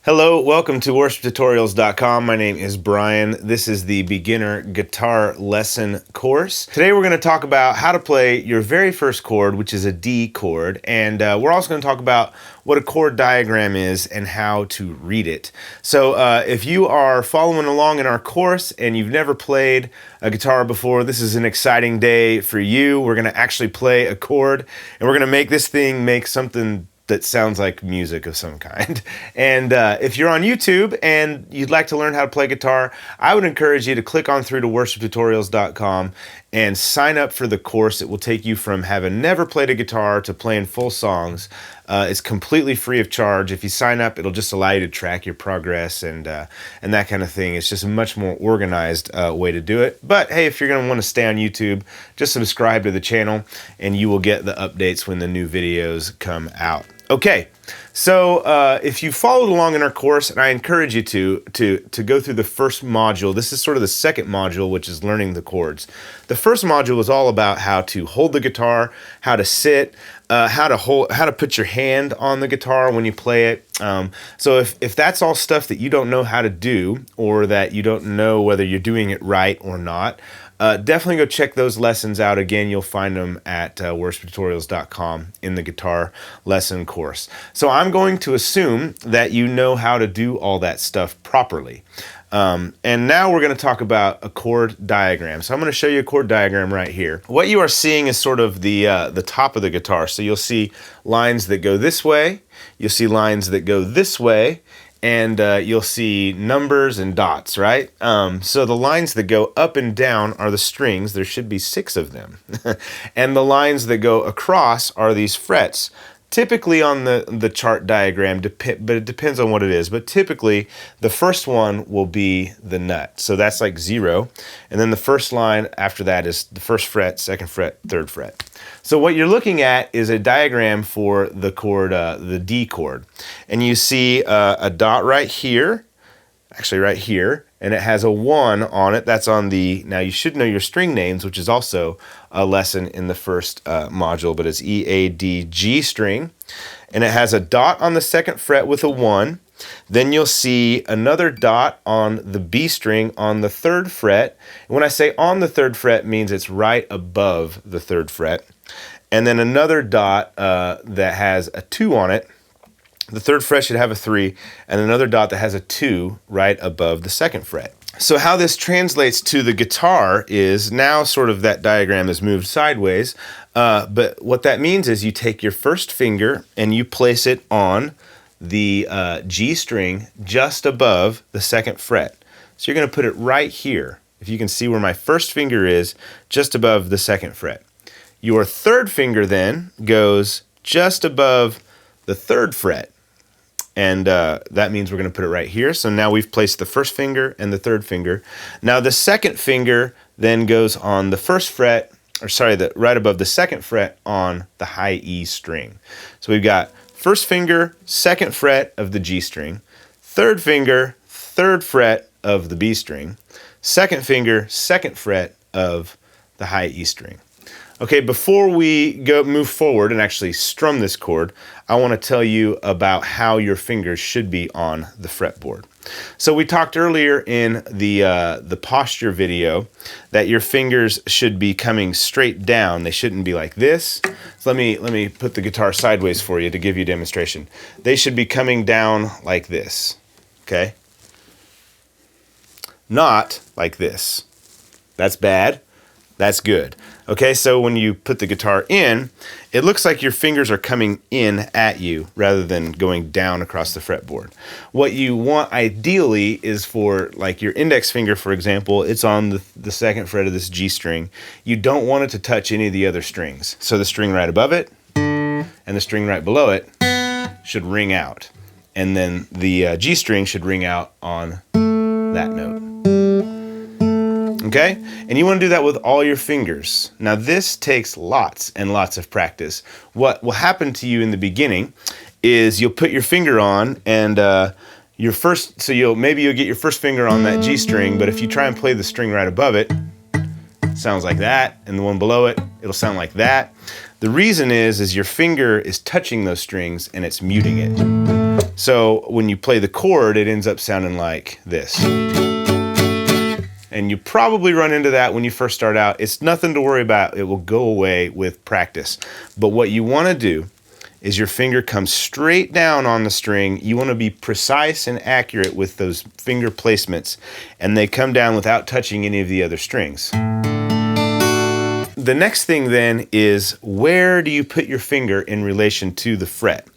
Hello, welcome to worshiptutorials.com. My name is Brian. This is the beginner guitar lesson course. Today we're going to talk about how to play your very first chord, which is a D chord, and we're also going to talk about what a chord diagram is and how to read it. So if you are following along in our course and you've never played a guitar before, this is an exciting day for you. We're going to actually play a chord, and we're going to make this thing make something that sounds like music of some kind. And if you're on YouTube and you'd like to learn how to play guitar, I would encourage you to click on through to worshiptutorials.com and sign up for the course. It will take you from having never played a guitar to playing full songs. It's completely free of charge. If you sign up, it'll just allow you to track your progress and that kind of thing. It's just a much more organized way to do it. But hey, if you're going to want to stay on YouTube, just subscribe to the channel and you will get the updates when the new videos come out. Okay, so if you followed along in our course, and I encourage you to go through the first module. This is sort of the second module, which is learning the chords. The first module is all about how to hold the guitar, how to sit, how to put your hand on the guitar when you play it. So if that's all stuff that you don't know how to do, or that you don't know whether you're doing it right or not, definitely go check those lessons out. Again, you'll find them at worshiptutorials.com in the guitar lesson course. So I'm going to assume that you know how to do all that stuff properly. And now we're going to talk about a chord diagram. So I'm going to show you a chord diagram right here. What you are seeing is sort of the top of the guitar. So you'll see lines that go this way, you'll see lines that go this way, and you'll see numbers and dots, right? So the lines that go up and down are the strings. There should be 6 of them. And the lines that go across are these frets. Typically on the chart diagram, but it depends on what it is, but typically the first one will be the nut. So that's like 0. And then the first line after that is the first fret, second fret, third fret. So what you're looking at is a diagram for the chord, the D chord. And you see a dot right here, actually right here, and it has a 1 on it. That's on the, now you should know your string names, which is also a lesson in the first module, but it's E, A, D, G string. And it has a dot on the second fret with a 1. Then you'll see another dot on the B string on the third fret. And when I say on the third fret, it means it's right above the third fret. And then another dot that has a 2 on it. The third fret should have a 3, and another dot that has a 2 right above the second fret. So how this translates to the guitar is now sort of that diagram is moved sideways, but what that means is you take your first finger and you place it on the G string just above the second fret. So you're going to put it right here. If you can see where my first finger is, just above the second fret. Your third finger then goes just above the third fret. And that means we're going to put it right here. So now we've placed the first finger and the third finger. Now the second finger then goes on the first fret, or sorry, right above the second fret on the high E string. So we've got first finger, second fret of the G string, third finger, third fret of the B string, second finger, second fret of the high E string. Okay, before we move forward and actually strum this chord, I want to tell you about how your fingers should be on the fretboard. So we talked earlier in the posture video that your fingers should be coming straight down. They shouldn't be like this. So let me put the guitar sideways for you to give you a demonstration. They should be coming down like this. Okay? Not like this. That's bad. That's good. Okay, so when you put the guitar in, it looks like your fingers are coming in at you rather than going down across the fretboard. What you want ideally is for, like your index finger, for example, it's on the second fret of this G string. You don't want it to touch any of the other strings. So the string right above it and the string right below it should ring out. And then the G string should ring out on that note. Okay? And you want to do that with all your fingers. Now this takes lots and lots of practice. What will happen to you in the beginning is you'll put your finger on and maybe you'll get your first finger on that G string, but if you try and play the string right above it, it sounds like that, and the one below it, it'll sound like that. The reason is your finger is touching those strings and it's muting it. So when you play the chord, it ends up sounding like this. And you probably run into that when you first start out. It's nothing to worry about. It will go away with practice. But what you want to do is your finger comes straight down on the string. You want to be precise and accurate with those finger placements, and they come down without touching any of the other strings. The next thing then is, where do you put your finger in relation to the fret?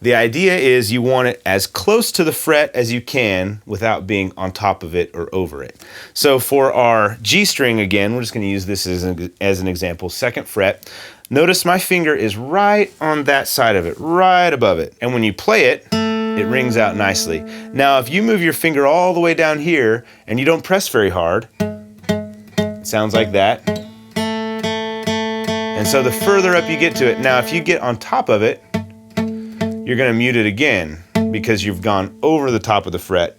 The idea is you want it as close to the fret as you can without being on top of it or over it. So for our G string, again, we're just going to use this as an example, 2nd fret. Notice my finger is right on that side of it, right above it. And when you play it, it rings out nicely. Now, if you move your finger all the way down here and you don't press very hard, it sounds like that. And so the further up you get to it, now if you get on top of it, you're going to mute it again because you've gone over the top of the fret.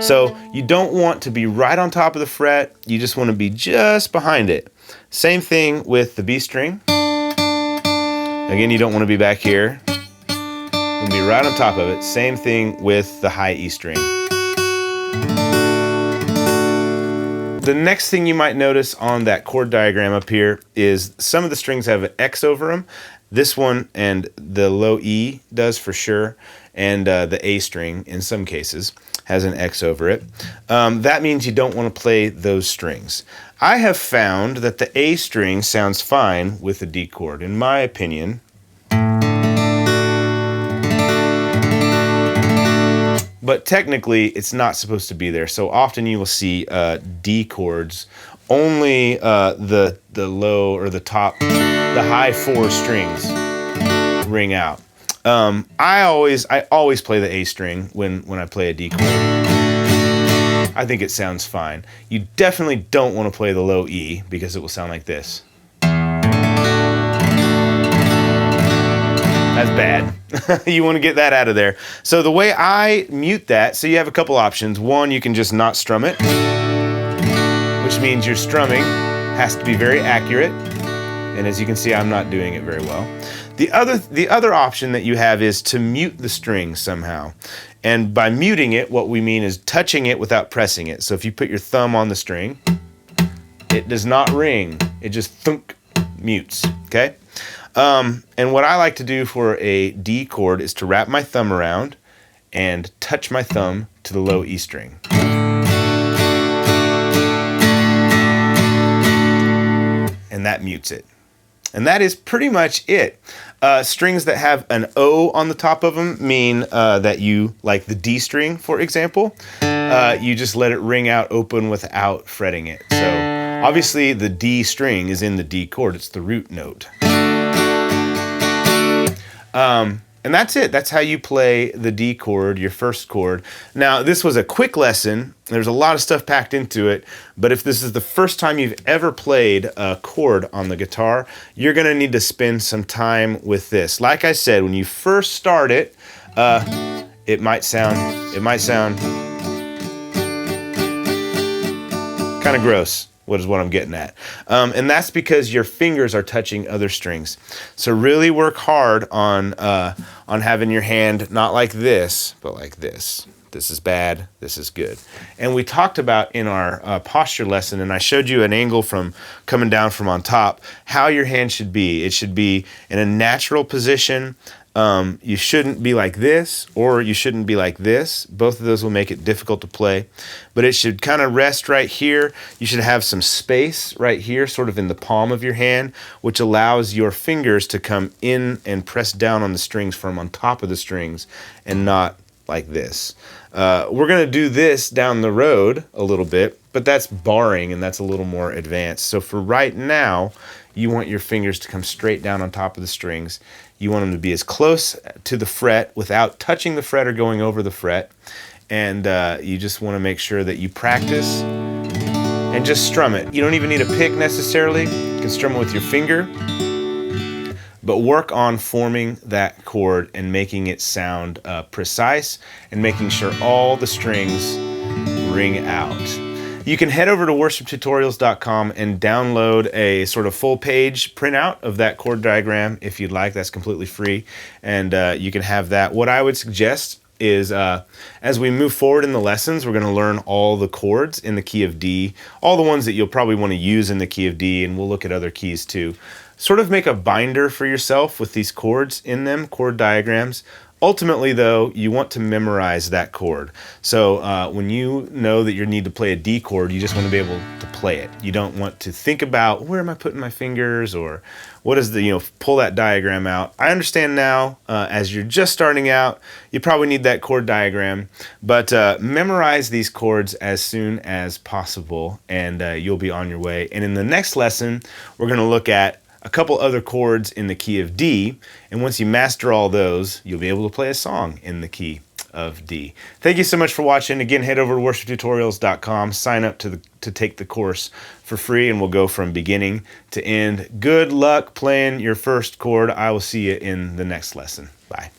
So you don't want to be right on top of the fret, you just want to be just behind it. Same thing with the B string. Again, you don't want to be back here. You be right on top of it. Same thing with the high E string. The next thing you might notice on that chord diagram up here is some of the strings have an X over them. This one and the low E does for sure, and the A string in some cases has an X over it. That means you don't want to play those strings. I have found that the A string sounds fine with the D chord, in my opinion. But technically, it's not supposed to be there. So often you will see D chords, only the low or the top, the high 4 strings ring out. I always play the A string when I play a D chord. I think it sounds fine. You definitely don't want to play the low E because it will sound like this. That's bad. You want to get that out of there. So the way I mute that, so you have a couple options. One, you can just not strum it, which means your strumming has to be very accurate. And as you can see, I'm not doing it very well. The other option that you have is to mute the string somehow. And by muting it, what we mean is touching it without pressing it. So if you put your thumb on the string, it does not ring. It just thunk, mutes, okay? And what I like to do for a D chord is to wrap my thumb around and touch my thumb to the low E string. And that mutes it. And that is pretty much it. Strings that have an O on the top of them mean that you, like the D string, for example, you just let it ring out open without fretting it. So obviously the D string is in the D chord, it's the root note. And that's it. That's how you play the D chord, your first chord. Now, this was a quick lesson. There's a lot of stuff packed into it, but if this is the first time you've ever played a chord on the guitar, you're gonna need to spend some time with this. Like I said, when you first start it, it might sound kind of gross. What is what I'm getting at. And that's because your fingers are touching other strings. So really work hard on having your hand not like this, but like this. This is bad, this is good. And we talked about in our posture lesson, and I showed you an angle from coming down from on top, how your hand should be. It should be in a natural position. You shouldn't be like this, or you shouldn't be like this. Both of those will make it difficult to play. But it should kind of rest right here. You should have some space right here, sort of in the palm of your hand, which allows your fingers to come in and press down on the strings from on top of the strings, and not like this. We're going to do this down the road a little bit, but that's barring, and that's a little more advanced. So for right now, you want your fingers to come straight down on top of the strings. You want them to be as close to the fret without touching the fret or going over the fret. And you just want to make sure that you practice and just strum it. You don't even need a pick necessarily. You can strum it with your finger. But work on forming that chord and making it sound precise and making sure all the strings ring out. You can head over to worshiptutorials.com and download a sort of full page printout of that chord diagram if you'd like. That's completely free, and you can have that. What I would suggest is as we move forward in the lessons, we're going to learn all the chords in the key of D, all the ones that you'll probably want to use in the key of D, and we'll look at other keys too. Sort of make a binder for yourself with these chords in them, chord diagrams. Ultimately, though, you want to memorize that chord. So when you know that you need to play a D chord, you just want to be able to play it. You don't want to think about, where am I putting my fingers, or what is the, pull that diagram out. I understand now, as you're just starting out, you probably need that chord diagram, but memorize these chords as soon as possible, and you'll be on your way. And in the next lesson, we're going to look at a couple other chords in the key of D, and once you master all those, you'll be able to play a song in the key of D. Thank you so much for watching. Again, head over to worshiptutorials.com, sign up to take the course for free, and we'll go from beginning to end. Good luck playing your first chord. I will see you in the next lesson. Bye.